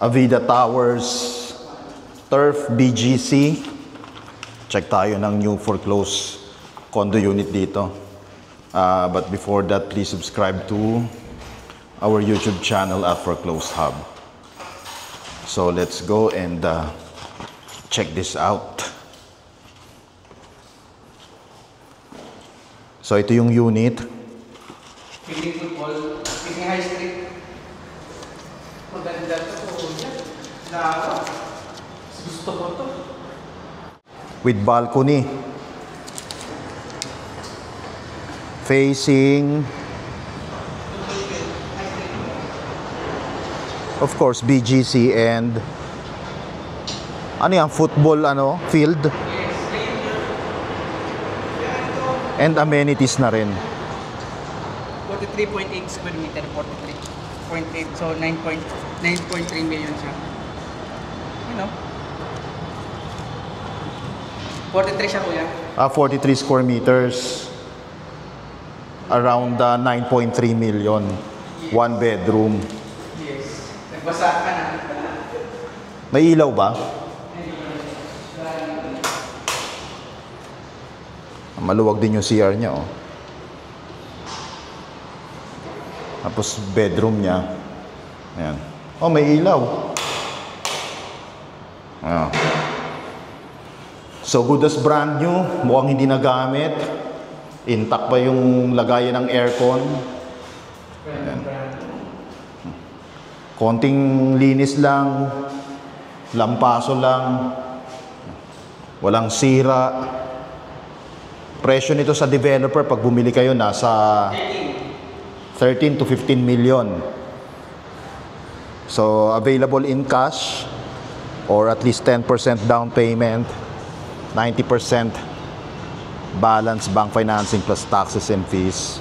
Avida Towers, Turf BGC. Check tayo ng new foreclosed condo unit dito. But before that, please subscribe to our YouTube channel at Foreclosed Hub. So let's go and check this out. So ito yung unit. Piling football, piling high street. Maganda ito po. Gusto ko ito. With balcony. Facing, of course, BGC and ano yan, football field. And amenities na rin. 43.8 square meter, 43.8. So 9.3 million siya. You know? 43 siya kuya. 43 square meters. Around 9.3 million. Yes. One bedroom. Yes. Nagbasa ka na. May ilaw ba? Maluwag din yung CR niya, oh. Tapos bedroom niya. Ayan. Oh, may ilaw. Ayan. So good as brand new. Mukhang hindi nagamit. Intact pa yung lagayan ng aircon. Ayan. Konting linis lang. Lampaso lang. Walang sira. Presyo nito sa developer pag bumili kayo nasa 13 to 15 million. So available in cash or at least 10% down payment, 90% balance bank financing plus taxes and fees.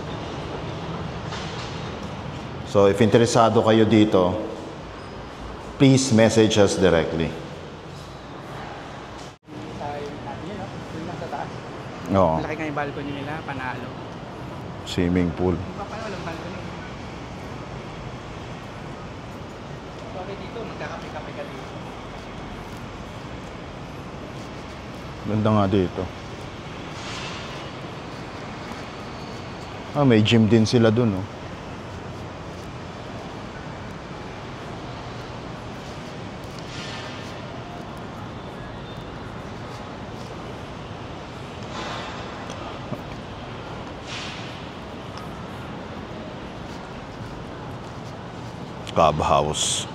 So if interesado kayo dito, please message us directly. Oo. Malaki nga yung balcony nila, panalo. Swimming pool. Paano walang balcony? Okay dito, magkakape-kape ka dito. Ganda nga dito. May gym din sila dun, oh. Clubhouse.